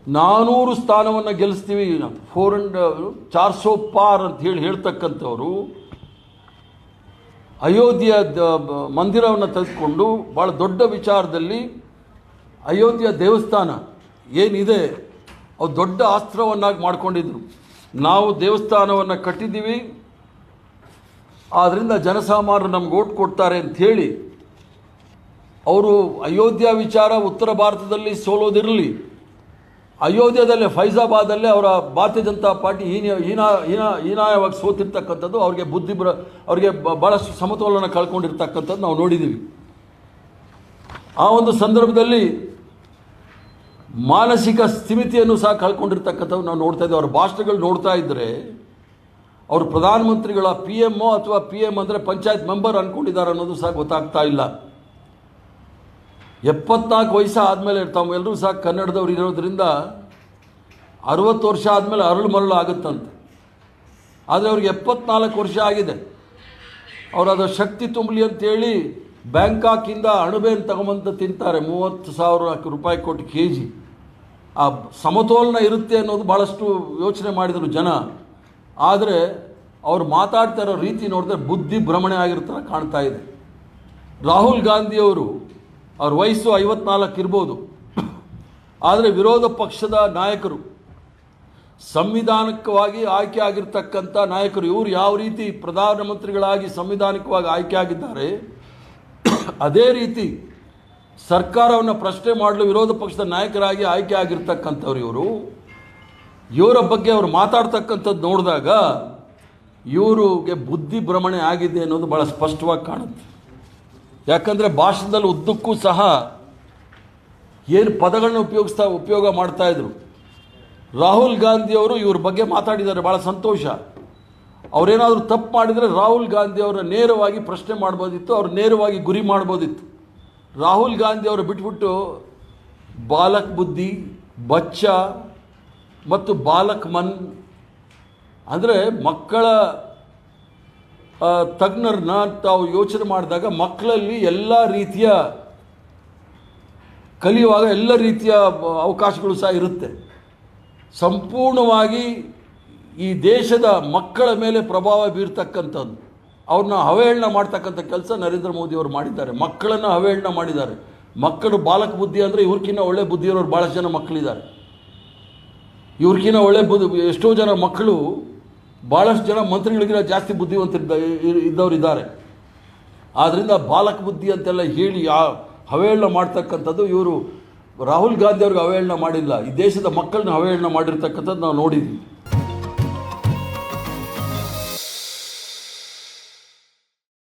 400 ಸ್ಥಾನವನ್ನು ಗೆಲ್ಲಿಸ್ತೀವಿ, 400 ಪಾರ್ ಅಂತ ಹೇಳ್ತಕ್ಕಂಥವರು ಅಯೋಧ್ಯೆಯ ಮಂದಿರವನ್ನು ತೆಗೆದುಕೊಂಡು ಭಾಳ ದೊಡ್ಡ ವಿಚಾರದಲ್ಲಿ ಅಯೋಧ್ಯೆಯ ದೇವಸ್ಥಾನ ಏನಿದೆ ಅದು ದೊಡ್ಡ ಅಸ್ತ್ರವನ್ನಾಗಿ ಮಾಡ್ಕೊಂಡಿದ್ರು. ನಾವು ದೇವಸ್ಥಾನವನ್ನು ಕಟ್ಟಿದ್ದೀವಿ, ಆದ್ದರಿಂದ ಜನಸಾಮಾನ್ಯರು ನಮ್ಗೆ ಓಟ್ ಕೊಡ್ತಾರೆ ಅಂಥೇಳಿ ಅವರು ಅಯೋಧ್ಯ ವಿಚಾರ ಉತ್ತರ ಭಾರತದಲ್ಲಿ ಸೋಲೋದಿರಲಿ, ಅಯೋಧ್ಯೆಯಲ್ಲೇ ಫೈಜಾಬಾದಲ್ಲೇ ಅವರ ಭಾರತೀಯ ಜನತಾ ಪಾರ್ಟಿ ಹೀನಾಯವಾಗಿ ಸೋತಿರ್ತಕ್ಕಂಥದ್ದು, ಅವ್ರಿಗೆ ಭಾಳಷ್ಟು ಸಮತೋಲನ ಕಳ್ಕೊಂಡಿರ್ತಕ್ಕಂಥದ್ದು ನಾವು ನೋಡಿದ್ದೀವಿ. ಆ ಒಂದು ಸಂದರ್ಭದಲ್ಲಿ ಮಾನಸಿಕ ಸ್ಥಿಮಿತಿಯನ್ನು ಸಹ ಕಳ್ಕೊಂಡಿರ್ತಕ್ಕಂಥದ್ದು ನಾವು ನೋಡ್ತಾ ಇದ್ದೀವಿ. ಅವ್ರ ಭಾಷಣಗಳು ನೋಡ್ತಾ ಇದ್ದರೆ ಅವರು ಪ್ರಧಾನಮಂತ್ರಿಗಳ PM ಅಥವಾ PM ಅಂದರೆ ಪಂಚಾಯತ್ ಮೆಂಬರ್ ಅಂದ್ಕೊಂಡಿದ್ದಾರೆ ಅನ್ನೋದು ಸಹ ಗೊತ್ತಾಗ್ತಾ ಇಲ್ಲ. 74 ವಯಸ್ಸು ಆದಮೇಲೆ ತಾವೆಲ್ಲರೂ ಸಹ ಕನ್ನಡದವ್ರು ಇರೋದ್ರಿಂದ 60 ವರ್ಷ ಆದಮೇಲೆ ಅರಳು ಮರಳು ಆಗುತ್ತಂತೆ. ಆದರೆ ಅವ್ರಿಗೆ 74 ವರ್ಷ ಆಗಿದೆ. ಅವರು ಅದರ ಶಕ್ತಿ ತುಂಬಲಿ ಅಂತೇಳಿ ಬ್ಯಾಂಕಾಕಿಂದ ಅಣಬೆಯನ್ನು ತಗೊಂಬಂತ ತಿಂತಾರೆ, 30,000 ರೂಪಾಯಿ ಕೊಟ್ಟು kg. ಆ ಸಮತೋಲನ ಇರುತ್ತೆ ಅನ್ನೋದು ಭಾಳಷ್ಟು ಯೋಚನೆ ಮಾಡಿದರು ಜನ. ಆದರೆ ಅವ್ರು ಮಾತಾಡ್ತಾ ಇರೋ ರೀತಿ ನೋಡಿದ್ರೆ ಬುದ್ಧಿ ಭ್ರಮಣೆ ಆಗಿರ್ತಾರೆ ಕಾಣ್ತಾ ಇದೆ. ರಾಹುಲ್ ಗಾಂಧಿಯವರು ಅವ್ರ ವಯಸ್ಸು 54 ಇರ್ಬೋದು, ಆದರೆ ವಿರೋಧ ಪಕ್ಷದ ನಾಯಕರು, ಸಂವಿಧಾನಿಕವಾಗಿ ಆಯ್ಕೆ ಆಗಿರ್ತಕ್ಕಂಥ ನಾಯಕರು, ಇವರು ಯಾವ ರೀತಿ ಪ್ರಧಾನಮಂತ್ರಿಗಳಾಗಿ ಸಂವಿಧಾನಿಕವಾಗಿ ಆಯ್ಕೆ ಆಗಿದ್ದಾರೆ ಅದೇ ರೀತಿ ಸರ್ಕಾರವನ್ನು ಪ್ರಶ್ನೆ ಮಾಡಲು ವಿರೋಧ ಪಕ್ಷದ ನಾಯಕರಾಗಿ ಆಯ್ಕೆ ಆಗಿರ್ತಕ್ಕಂಥವ್ರು ಇವರ ಬಗ್ಗೆ ಅವರು ಮಾತಾಡ್ತಕ್ಕಂಥದ್ದು ನೋಡಿದಾಗ ಇವರಿಗೆ ಬುದ್ಧಿ ಭ್ರಮಣೆ ಆಗಿದೆ ಅನ್ನೋದು ಭಾಳ ಸ್ಪಷ್ಟವಾಗಿ ಕಾಣುತ್ತೆ. ಯಾಕಂದರೆ ಭಾಷಣದಲ್ಲಿ ಉದ್ದಕ್ಕೂ ಸಹ ಏನು ಪದಗಳನ್ನ ಉಪಯೋಗ ಮಾಡ್ತಾಯಿದ್ರು. ರಾಹುಲ್ ಗಾಂಧಿಯವರು ಇವ್ರ ಬಗ್ಗೆ ಮಾತಾಡಿದ್ದಾರೆ, ಭಾಳ ಸಂತೋಷ. ಅವರೇನಾದರೂ ತಪ್ಪು ಮಾಡಿದರೆ ರಾಹುಲ್ ಗಾಂಧಿಯವರ ನೇರವಾಗಿ ಪ್ರಶ್ನೆ ಮಾಡ್ಬೋದಿತ್ತು, ಅವ್ರು ನೇರವಾಗಿ ಗುರಿ ಮಾಡ್ಬೋದಿತ್ತು. ರಾಹುಲ್ ಗಾಂಧಿಯವರು ಬಿಟ್ಬಿಟ್ಟು ಬಾಲಕ್ ಬುದ್ಧಿ, ಬಚ್ಚ ಮತ್ತು ಬಾಲಕ್ ಮನ್ ಅಂದರೆ ಮಕ್ಕಳ ತಜ್ಞರನ್ನ ತಾವು ಯೋಚನೆ ಮಾಡಿದಾಗ ಮಕ್ಕಳಲ್ಲಿ ಎಲ್ಲ ರೀತಿಯ ಕಲಿಯುವಾಗ ಎಲ್ಲ ರೀತಿಯ ಅವಕಾಶಗಳು ಸಹ ಇರುತ್ತೆ. ಸಂಪೂರ್ಣವಾಗಿ ಈ ದೇಶದ ಮಕ್ಕಳ ಮೇಲೆ ಪ್ರಭಾವ ಬೀರ್ತಕ್ಕಂಥದ್ದು, ಅವ್ರನ್ನ ಅವಹೇಳನ ಮಾಡ್ತಕ್ಕಂಥ ಕೆಲಸ ನರೇಂದ್ರ ಮೋದಿಯವರು ಮಾಡಿದ್ದಾರೆ. ಮಕ್ಕಳನ್ನು ಅವಹೇಳನ ಮಾಡಿದ್ದಾರೆ. ಮಕ್ಕಳು ಬಾಲಕ ಬುದ್ಧಿ ಅಂದರೆ ಇವ್ರಕ್ಕಿಂತ ಒಳ್ಳೆ ಬುದ್ಧಿಯವರು ಭಾಳಷ್ಟು ಜನ ಮಕ್ಕಳಿದ್ದಾರೆ. ಇವ್ರಕ್ಕಿಂತ ಒಳ್ಳೆ ಎಷ್ಟೋ ಜನ ಮಕ್ಕಳು, ಭಾಳಷ್ಟು ಜನ ಮಂತ್ರಿಗಳಿಗಿಂತ ಜಾಸ್ತಿ ಇದ್ದವ್ರು ಇದ್ದಾರೆ. ಆದ್ದರಿಂದ ಬಾಲಕ ಬುದ್ಧಿ ಅಂತೆಲ್ಲ ಹೇಳಿ ಅವಹೇಳನ ಮಾಡ್ತಕ್ಕಂಥದ್ದು, ಇವರು ರಾಹುಲ್ ಗಾಂಧಿ ಅವ್ರಿಗೆ ಅವಹೇಳನ ಮಾಡಿಲ್ಲ, ಈ ದೇಶದ ಮಕ್ಕಳನ್ನ ಅವಹೇಳನ ಮಾಡಿರ್ತಕ್ಕಂಥದ್ದು ನಾವು ನೋಡಿದ್ವಿ.